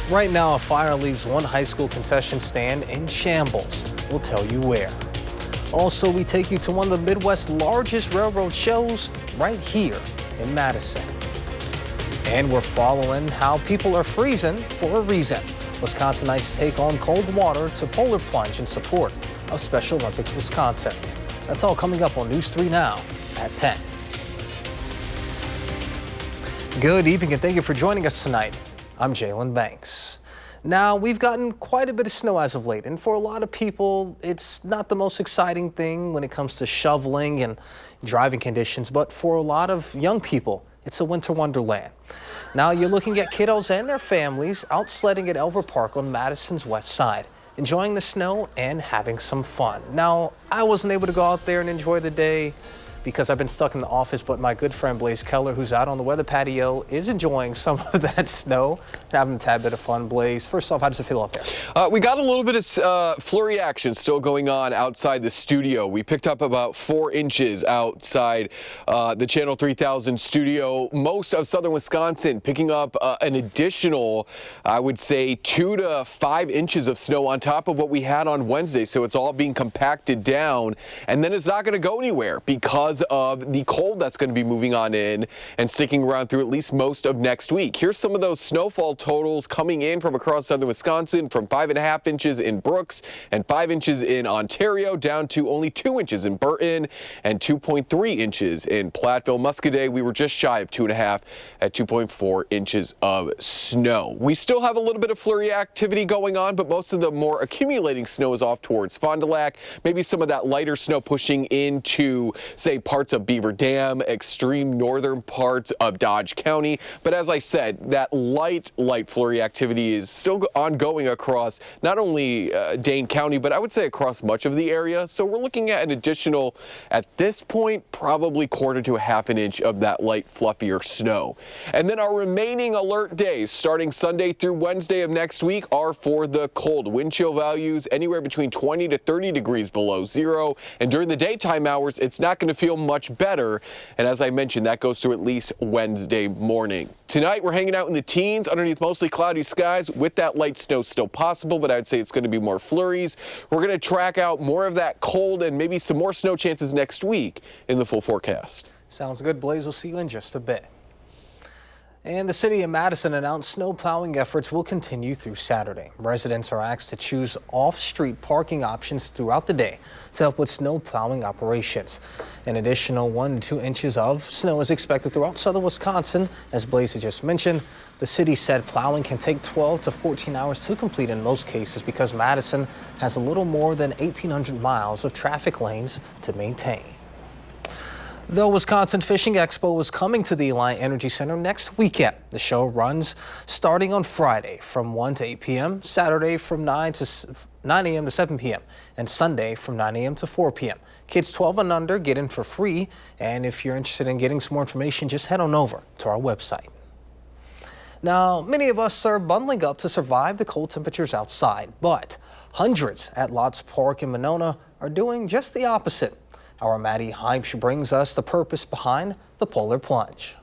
Right now, a fire leaves one high school concession stand in shambles. We'll tell you where. Also, we take you to one of the Midwest's largest railroad shows right here in Madison. And we're following how people are freezing for a reason. Wisconsinites take on cold water to polar plunge in support of Special Olympics Wisconsin. That's all coming up on News 3 Now at 10. Good evening and thank you for joining us tonight. I'm Jalen Banks. Now, we've gotten quite a bit of snow as of late, and for a lot of people, it's not the most exciting thing when it comes to shoveling and driving conditions, but for a lot of young people, it's a winter wonderland. Now, you're looking at kiddos and their families out sledding at Elver Park on Madison's west side, enjoying the snow and having some fun. Now, I wasn't able to go out there and enjoy the day because I've been stuck in the office, but my good friend Blaze Keller, who's out on the weather patio, is enjoying some of that snow and having a tad bit of fun. Blaze, first off, how does it feel out there? We got a little bit of flurry action still going on outside the studio. We picked up about 4 inches outside the Channel 3000 studio. Most of southern Wisconsin picking up an additional, I would say, 2 to 5 inches of snow on top of what we had on Wednesday. So it's all being compacted down, and then it's not going to go anywhere because of the cold that's going to be moving on in and sticking around through at least most of next week. Here's some of those snowfall totals coming in from across southern Wisconsin, from 5.5 inches in Brooks and 5 inches in Ontario down to only 2 inches in Burton and 2.3 inches in Platteville. Muscadet, we were just shy of 2.5 at 2.4 inches of snow. We still have a little bit of flurry activity going on, but most of the more accumulating snow is off towards Fond du Lac. Maybe some of that lighter snow pushing into, say, parts of Beaver Dam, extreme northern parts of Dodge County. But as I said, that light flurry activity is still ongoing across not only Dane County, but I would say across much of the area. So we're looking at an additional, at this point, probably 1/4 to 1/2 inch of that light, fluffier snow. And then our remaining alert days, starting Sunday through Wednesday of next week, are for the cold. Wind chill values anywhere between 20 to 30 degrees below zero. And during the daytime hours, it's not going to feel much better. And as I mentioned, that goes through at least Wednesday morning. Tonight, we're hanging out in the teens underneath mostly cloudy skies with that light snow still possible, but I'd say it's going to be more flurries. We're going to track out more of that cold and maybe some more snow chances next week in the full forecast. Sounds good, Blaze. We'll see you in just a bit. And the city of Madison announced snow plowing efforts will continue through Saturday. Residents are asked to choose off-street parking options throughout the day to help with snow plowing operations. An additional 1 to 2 inches of snow is expected throughout southern Wisconsin. As Blaze just mentioned, the city said plowing can take 12 to 14 hours to complete in most cases because Madison has a little more than 1,800 miles of traffic lanes to maintain. The Wisconsin Fishing Expo is coming to the Alliant Energy Center next weekend. The show runs starting on Friday from 1 to 8 p.m., Saturday from 9 a.m. to 7 p.m., and Sunday from 9 a.m. to 4 p.m. Kids 12 and under get in for free, and if you're interested in getting some more information, just head on over to our website. Now, many of us are bundling up to survive the cold temperatures outside, but hundreds at Lots Park in Monona are doing just the opposite. Our Maddie Heimsch brings us the purpose behind the polar plunge.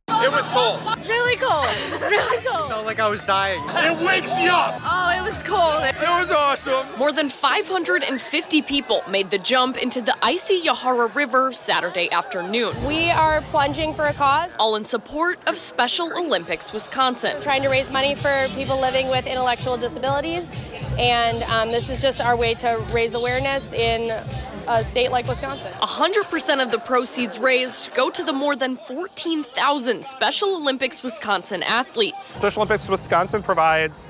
It was cold. Really cold. Really cold. Felt like I was dying. It wakes you up. Oh, it was cold. It was awesome. More than 550 people made the jump into the icy Yahara River Saturday afternoon. We are plunging for a cause. All in support of Special Olympics Wisconsin. Trying to raise money for people living with intellectual disabilities. And this is just our way to raise awareness in a state like Wisconsin. 100% of the proceeds raised go to the more than 14,000 Special Olympics Wisconsin athletes. Special Olympics Wisconsin provides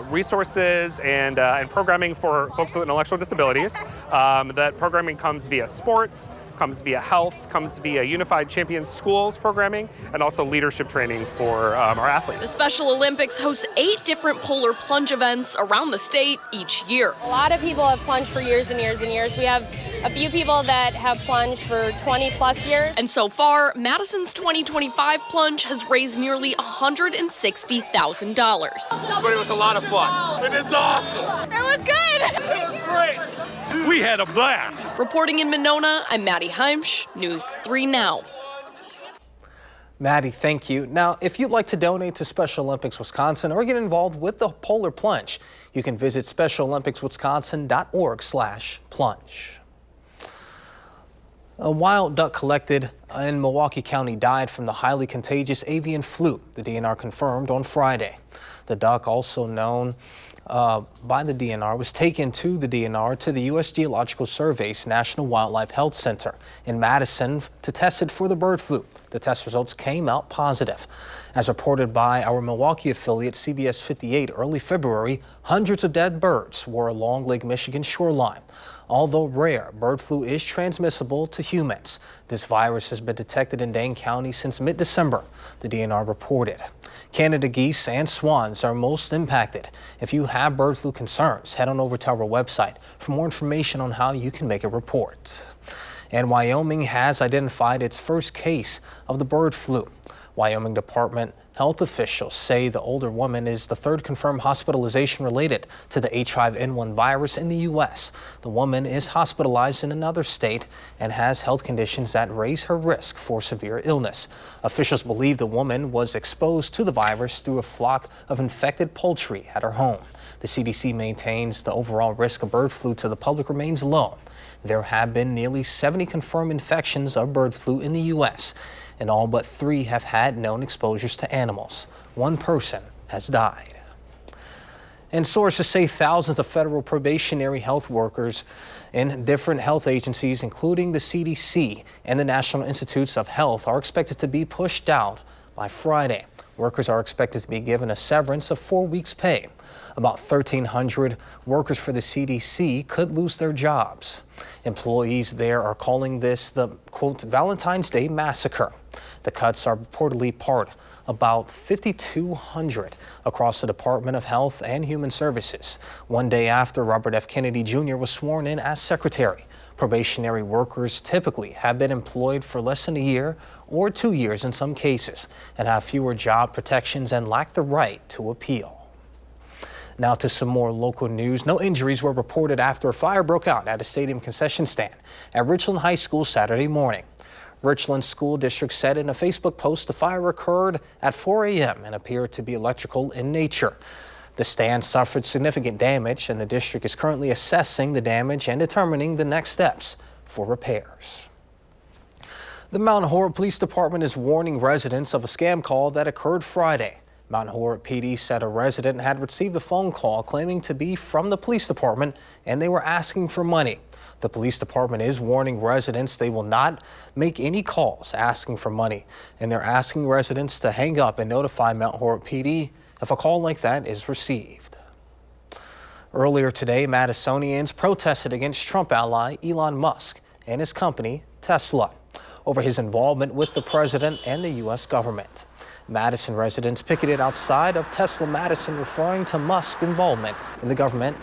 resources and programming for folks with intellectual disabilities. That programming comes via sports, comes via health, comes via Unified Champions Schools programming, and also leadership training for our athletes. The Special Olympics hosts 8 different polar plunge events around the state each year. A lot of people have plunged for years and years and years. We have a few people that have plunged for 20 plus years. And so far, Madison's 2025 plunge has raised nearly $160,000. But it was a lot of fun. It is awesome. It was good. It was great. We had a blast. Reporting in Monona, I'm Maddie Heimsch, News 3 Now. Maddie, thank you. Now, if you'd like to donate to Special Olympics Wisconsin or get involved with the Polar Plunge, you can visit specialolympicswisconsin.org/plunge. A wild duck collected in Milwaukee County died from the highly contagious avian flu, the DNR confirmed on Friday. The duck, also known by the DNR, was taken to the DNR to the U.S. Geological Survey's National Wildlife Health Center in Madison to test it for the bird flu. The test results came out positive. As reported by our Milwaukee affiliate CBS 58 early February, hundreds of dead birds were along Lake Michigan's shoreline. Although rare, bird flu is transmissible to humans. This virus has been detected in Dane County since mid-December, the DNR reported. Canada geese and swans are most impacted. If you have bird flu concerns, head on over to our website for more information on how you can make a report. And Wyoming has identified its first case of the bird flu. Wyoming Department health officials say the older woman is the third confirmed hospitalization related to the H5N1 virus in the U.S. The woman is hospitalized in another state and has health conditions that raise her risk for severe illness. Officials believe the woman was exposed to the virus through a flock of infected poultry at her home. The CDC maintains the overall risk of bird flu to the public remains low. There have been nearly 70 confirmed infections of bird flu in the U.S., and all but 3 have had known exposures to animals. 1 person has died. And sources say thousands of federal probationary health workers in different health agencies, including the CDC and the National Institutes of Health, are expected to be pushed out by Friday. Workers are expected to be given a severance of 4 weeks' pay. About 1,300 workers for the CDC could lose their jobs. Employees there are calling this the, quote, Valentine's Day Massacre. The cuts are reportedly part about 5,200 across the Department of Health and Human Services, one day after Robert F. Kennedy Jr. was sworn in as secretary. Probationary workers typically have been employed for less than a year or 2 years in some cases and have fewer job protections and lack the right to appeal. Now to some more local news. No injuries were reported after a fire broke out at a stadium concession stand at Richland High School Saturday morning. Richland School District said in a Facebook post the fire occurred at 4 a.m. and appeared to be electrical in nature. The stand suffered significant damage, and the district is currently assessing the damage and determining the next steps for repairs. The Mount Horeb Police Department is warning residents of a scam call that occurred Friday. Mount Horeb PD said a resident had received a phone call claiming to be from the police department and they were asking for money. The police department is warning residents they will not make any calls asking for money, and they're asking residents to hang up and notify Mount Horeb PD if a call like that is received. Earlier today, Madisonians protested against Trump ally Elon Musk and his company Tesla over his involvement with the president and the U.S. government. Madison residents picketed outside of Tesla Madison, referring to Musk's involvement in the government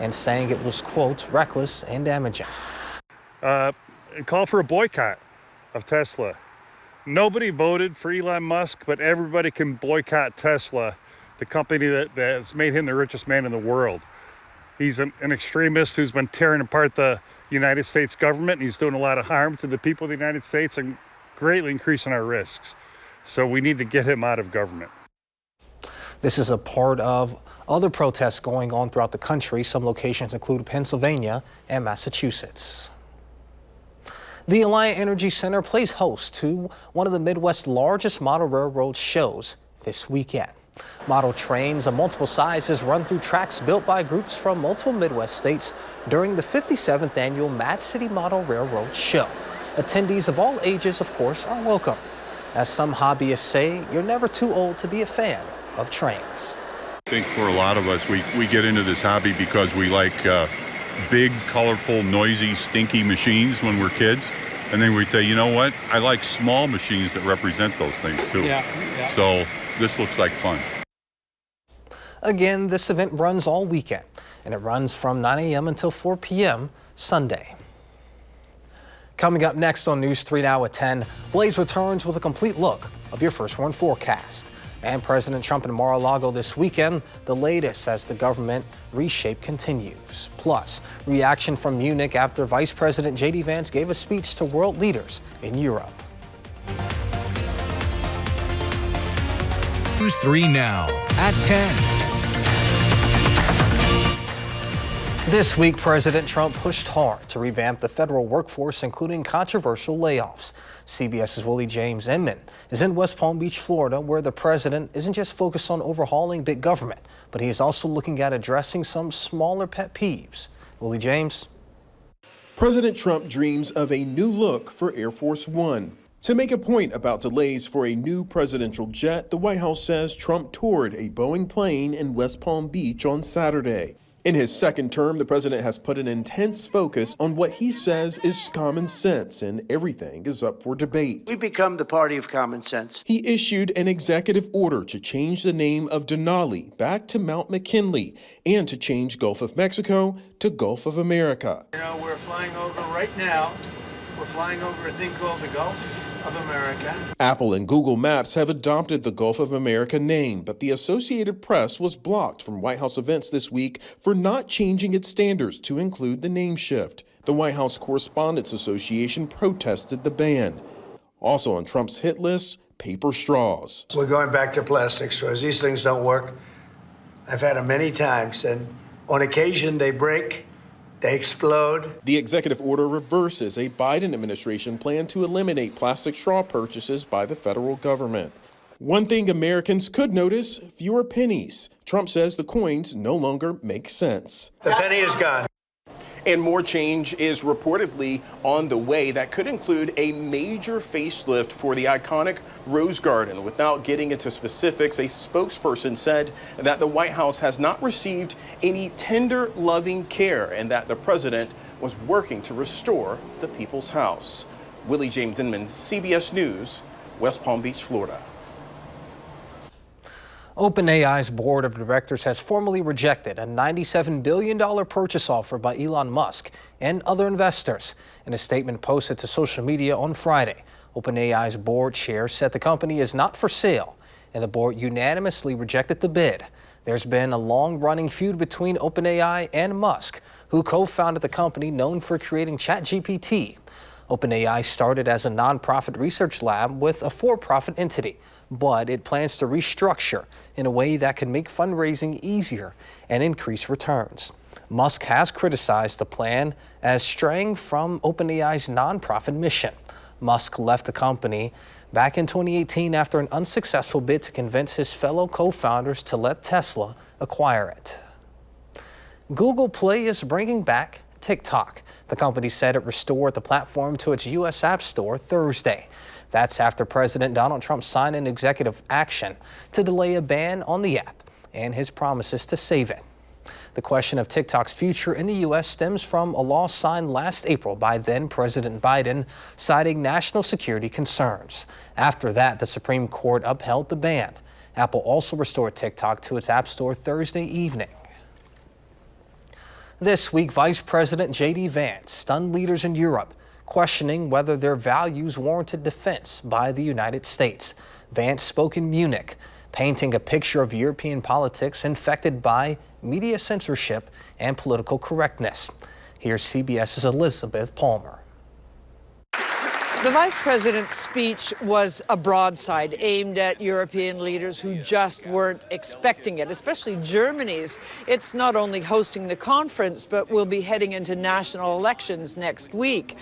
and saying it was, quote, reckless and damaging. Call for a boycott of Tesla. Nobody voted for Elon Musk, but everybody can boycott Tesla, the company that's made him the richest man in the world. He's an extremist who's been tearing apart the United States government, and he's doing a lot of harm to the people of the United States and greatly increasing our risks. So we need to get him out of government. This is a part of other protests going on throughout the country. Some locations include Pennsylvania and Massachusetts. The Alliant Energy Center plays host to one of the Midwest's largest model railroad shows this weekend. Model trains of multiple sizes run through tracks built by groups from multiple Midwest states during the 57th annual Mad City Model Railroad Show. Attendees of all ages, of course, are welcome. As some hobbyists say, you're never too old to be a fan of trains. I think for a lot of us, we get into this hobby because we like big, colorful, noisy, stinky machines when we're kids. And then we say, you know what? I like small machines that represent those things too. Yeah. So this looks like fun. Again, this event runs all weekend, and it runs from 9 a.m. until 4 p.m. Sunday. Coming up next on News 3 Now at 10, Blaze returns with a complete look of your First Warn forecast. And President Trump in Mar-a-Lago this weekend, the latest as the government reshape continues. Plus, reaction from Munich after Vice President J.D. Vance gave a speech to world leaders in Europe. News 3 now at 10. This week, President Trump pushed hard to revamp the federal workforce, including controversial layoffs. CBS's Willie James Inman is in West Palm Beach, Florida, where the president isn't just focused on overhauling big government, but he is also looking at addressing some smaller pet peeves. Willie James. President Trump dreams of a new look for Air Force One. To make a point about delays for a new presidential jet, the White House says Trump toured a Boeing plane in West Palm Beach on Saturday. In his second term, the president has put an intense focus on what he says is common sense, and everything is up for debate. We've become the party of common sense. He issued an executive order to change the name of Denali back to Mount McKinley and to change Gulf of Mexico to Gulf of America. You know, we're flying over right now. We're flying over a thing called the Gulf of America. Apple and Google Maps have adopted the Gulf of America name, but the Associated Press was blocked from White House events this week for not changing its standards to include the name shift. The White House Correspondents Association protested the ban. Also on Trump's hit list, paper straws. We're going back to plastic straws. These things don't work. I've had them many times, and on occasion they break. They explode. The executive order reverses a Biden administration plan to eliminate plastic straw purchases by the federal government. One thing Americans could notice, fewer pennies. Trump says the coins no longer make sense. The penny is gone. And more change is reportedly on the way. That could include a major facelift for the iconic Rose Garden. Without getting into specifics, a spokesperson said that the White House has not received any tender, loving care and that the president was working to restore the people's house. Willie James Inman, CBS News, West Palm Beach, Florida. OpenAI's board of directors has formally rejected a $97 billion purchase offer by Elon Musk and other investors. In a statement posted to social media on Friday, OpenAI's board chair said the company is not for sale, and the board unanimously rejected the bid. There's been a long-running feud between OpenAI and Musk, who co-founded the company known for creating ChatGPT. OpenAI started as a nonprofit research lab with a for-profit entity, but it plans to restructure in a way that can make fundraising easier and increase returns. Musk has criticized the plan as straying from OpenAI's nonprofit mission. Musk left the company back in 2018 after an unsuccessful bid to convince his fellow co-founders to let Tesla acquire it. Google Play is bringing back TikTok. The company said it restored the platform to its U.S. App Store Thursday. That's after President Donald Trump signed an executive action to delay a ban on the app and his promises to save it. The question of TikTok's future in the U.S. stems from a law signed last April by then President Biden, citing national security concerns. After that, the Supreme Court upheld the ban. Apple also restored TikTok to its App Store Thursday evening. This week, Vice President J.D. Vance stunned leaders in Europe, questioning whether their values warranted defense by the United States. Vance spoke in Munich, painting a picture of European politics infected by media censorship and political correctness. Here's CBS's Elizabeth Palmer. The vice president's speech was a broadside aimed at European leaders who just weren't expecting it, especially Germany's. It's not only hosting the conference, but will be heading into national elections next week.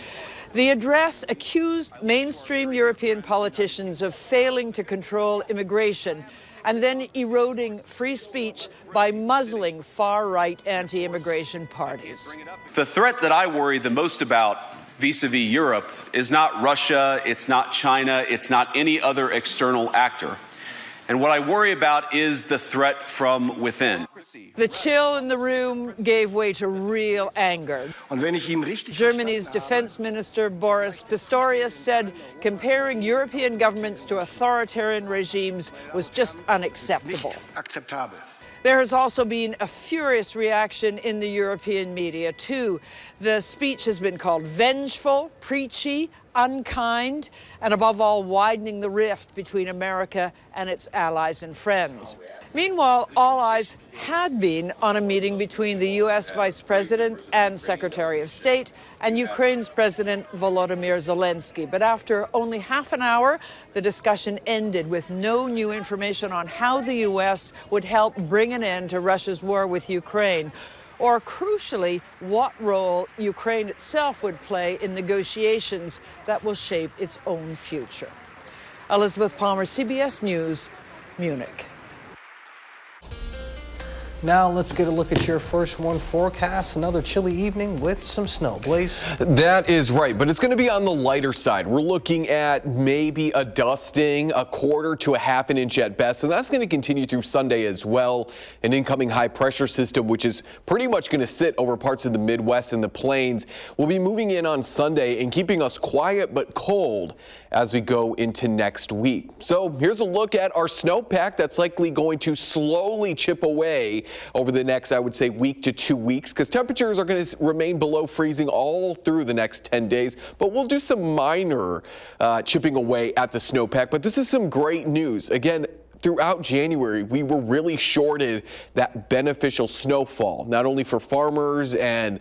The address accused mainstream European politicians of failing to control immigration and then eroding free speech by muzzling far-right anti-immigration parties. The threat that I worry the most about vis-a-vis Europe is not Russia, it's not China, it's not any other external actor. And what I worry about is the threat from within. The chill in the room gave way to real anger. Germany's defense minister Boris Pistorius said comparing European governments to authoritarian regimes was just unacceptable. There has also been a furious reaction in the European media, too. The speech has been called vengeful, preachy, unkind, and above all, widening the rift between America and its allies and friends. Meanwhile, all eyes had been on a meeting between the U.S. Vice President and Secretary of State and Ukraine's President Volodymyr Zelensky. But after only half an hour, the discussion ended with no new information on how the U.S. would help bring an end to Russia's war with Ukraine, or crucially, what role Ukraine itself would play in negotiations that will shape its own future. Elizabeth Palmer, CBS News, Munich. Now let's get a look at your first one forecast. Another chilly evening with some snow. Blaze? That is right, but it's going to be on the lighter side. We're looking at maybe a dusting, a quarter to a half an inch at best, and that's going to continue through Sunday as well. An incoming high pressure system, which is pretty much going to sit over parts of the Midwest and the plains, will be moving in on Sunday and keeping us quiet but cold as we go into next week. So here's a look at our snowpack that's likely going to slowly chip away over the next, I would say, week to 2 weeks, because temperatures are going to remain below freezing all through the next 10 days. But we'll do some minor chipping away at the snowpack. But this is some great news. Again, throughout January, we were really shorted that beneficial snowfall, not only for farmers and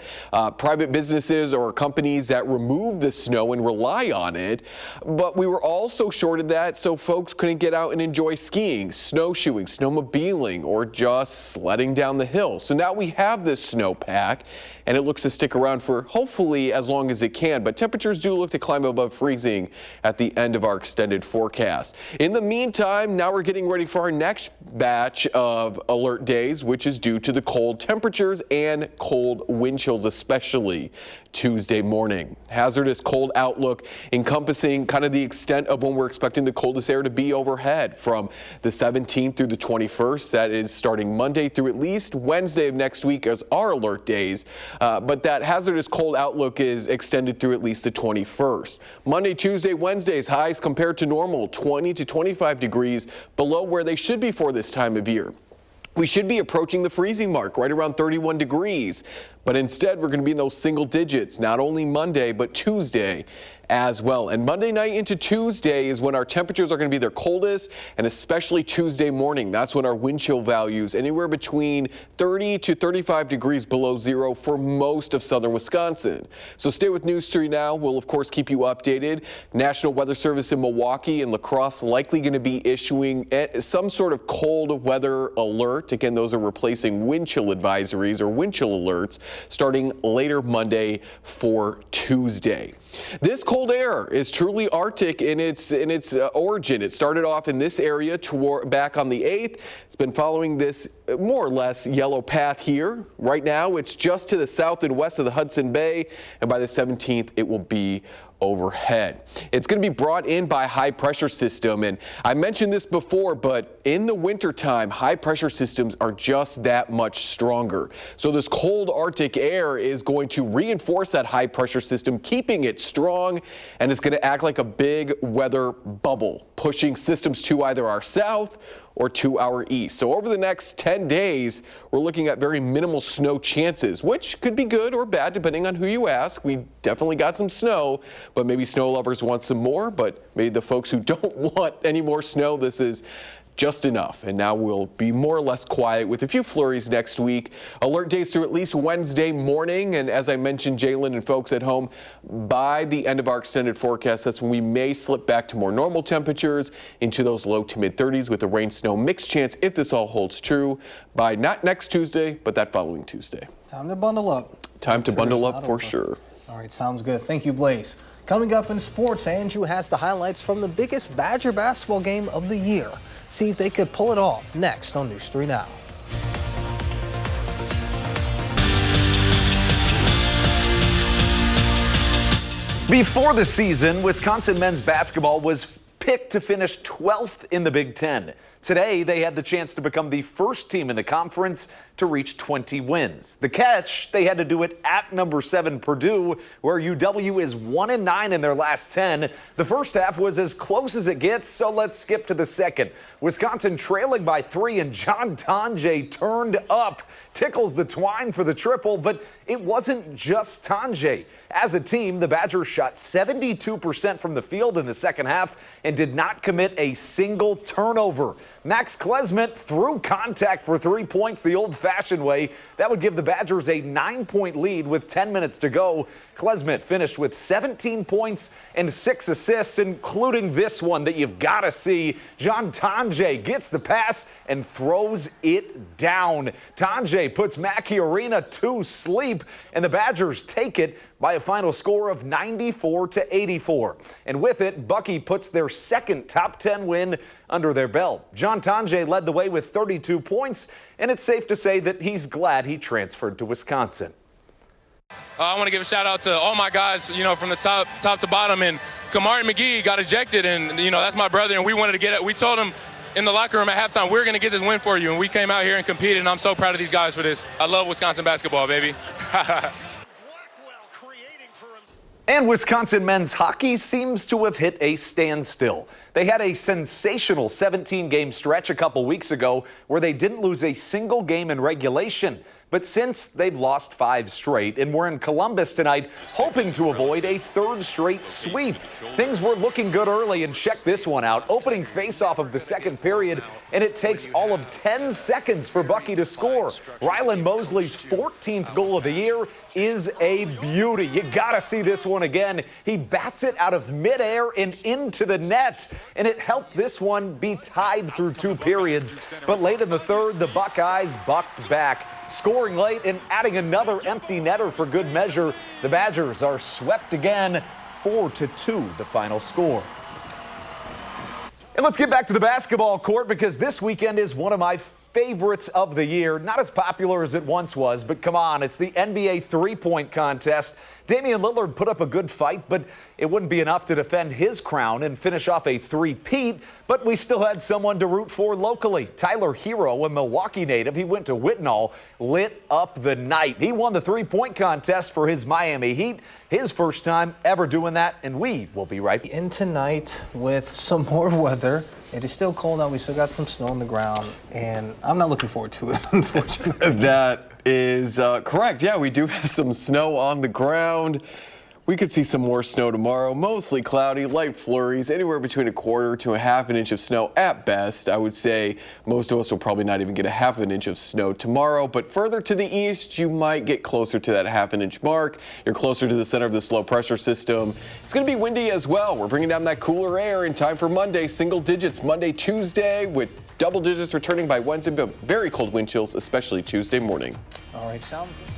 private businesses or companies that remove the snow and rely on it, but we were also shorted that so folks couldn't get out and enjoy skiing, snowshoeing, snowmobiling, or just sledding down the hill. So now we have this snowpack, and it looks to stick around for hopefully as long as it can, but temperatures do look to climb above freezing at the end of our extended forecast. In the meantime, now we're getting ready for our next batch of alert days, which is due to the cold temperatures and cold wind chills, especially Tuesday morning. Hazardous cold outlook encompassing kind of the extent of when we're expecting the coldest air to be overhead from the 17th through the 21st. That is starting Monday through at least Wednesday of next week as our alert days. But that hazardous cold outlook is extended through at least the 21st. Monday, Tuesday, Wednesday's highs compared to normal, 20 to 25 degrees below where they should be for this time of year. We should be approaching the freezing mark right around 31 degrees. But instead, we're going to be in those single digits, not only Monday, but Tuesday as well. And Monday night into Tuesday is when our temperatures are going to be their coldest, and especially Tuesday morning. That's when our wind chill values anywhere between 30 to 35 degrees below zero for most of southern Wisconsin. So stay with News 3 now. We'll, of course, keep you updated. National Weather Service in Milwaukee and La Crosse likely going to be issuing some sort of cold weather alert. Again, those are replacing wind chill advisories or wind chill alerts starting later Monday for Tuesday. This cold air is truly Arctic in its origin. It started off in this area back on the 8th. It's been following this more or less yellow path here. Right now, it's just to the south and west of the Hudson Bay, and by the 17th, it will be overhead. It's going to be brought in by a high pressure system, and I mentioned this before, but in the wintertime, high pressure systems are just that much stronger. So this cold Arctic air is going to reinforce that high pressure system, keeping it strong, and it's going to act like a big weather bubble, pushing systems to either our south or to our east. So over the next 10 days, we're looking at very minimal snow chances, which could be good or bad depending on who you ask. We definitely got some snow, but maybe snow lovers want some more, but maybe the folks who don't want any more snow, this is just enough. And now we'll be more or less quiet with a few flurries next week. Alert days through at least Wednesday morning. And as I mentioned, Jalen and folks at home, by the end of our extended forecast, that's when we may slip back to more normal temperatures into those low to mid 30s with a rain snow mix chance if this all holds true by not next Tuesday, but that following Tuesday. Time to bundle up. Time to bundle up for sure. All right, sounds good. Thank you, Blaze. Coming up in sports, Andrew has the highlights from the biggest Badger basketball game of the year. See if they could pull it off next on News 3 Now. Before the season, Wisconsin men's basketball was picked to finish 12th in the Big Ten. Today, they had the chance to become the first team in the conference to reach 20 wins. The catch, they had to do it at number 7 Purdue, where UW is 1-9 in their last 10. The first half was as close as it gets, so let's skip to the second. Wisconsin trailing by 3, and John Tonje turned up. Tickles the twine for the triple, but it wasn't just Tonje. As a team, the Badgers shot 72% from the field in the second half and did not commit a single turnover. Max Klesmit threw contact for 3 points the old-fashioned way. That would give the Badgers a 9-point lead with 10 minutes to go. Klesmit finished with 17 points and 6 assists, including this one that you've got to see. John Tanjay gets the pass and throws it down. Tanjay puts Mackey Arena to sleep, and the Badgers take it by a final score of 94-84. And with it, Bucky puts their second top 10 win under their belt. John Tanjay led the way with 32 points, and it's safe to say that he's glad he transferred to Wisconsin. I want to give a shout out to all my guys, from the top to bottom. And Kamari McGee got ejected, and that's my brother. And we wanted to get it. We told him in the locker room at halftime, we're going to get this win for you. And we came out here and competed. And I'm so proud of these guys for this. I love Wisconsin basketball, baby. And Wisconsin men's hockey seems to have hit a standstill. They had a sensational 17-game stretch a couple weeks ago where they didn't lose a single game in regulation. But since, they've lost 5 straight, and we're in Columbus tonight hoping to avoid a 3rd straight sweep. Things were looking good early, and check this one out. Opening faceoff of the second period, and it takes all of 10 seconds for Bucky to score. Rylan Mosley's 14th goal of the year is a beauty. You gotta see this one again. He bats it out of midair and into the net, and it helped this one be tied through 2 periods. But late in the third, the Buckeyes bucked back. Scoring late and adding another empty netter for good measure, the Badgers are swept again, 4-2 the final score. And let's get back to the basketball court, because this weekend is one of my favorites of the year. Not as popular as it once was, but come on, it's the NBA three-point contest. Damian Lillard put up a good fight, but it wouldn't be enough to defend his crown and finish off a three-peat, but we still had someone to root for locally. Tyler Hero, a Milwaukee native, he went to Whitnall, lit up the night. He won the three-point contest for his Miami Heat, his first time ever doing that, and we will be right in tonight with some more weather. It is still cold out. We still got some snow on the ground, and I'm not looking forward to it, unfortunately. That is correct. Yeah, we do have some snow on the ground. We could see some more snow tomorrow, mostly cloudy, light flurries, anywhere between 1/4 to 1/2 inch of snow at best. I would say most of us will probably not even get 1/2 inch of snow tomorrow, but further to the east, you might get closer to that 1/2 inch mark. You're closer to the center of this low pressure system. It's going to be windy as well. We're bringing down that cooler air in time for Monday, single digits Monday, Tuesday, with double digits returning by Wednesday, but very cold wind chills, especially Tuesday morning. All right, sound good.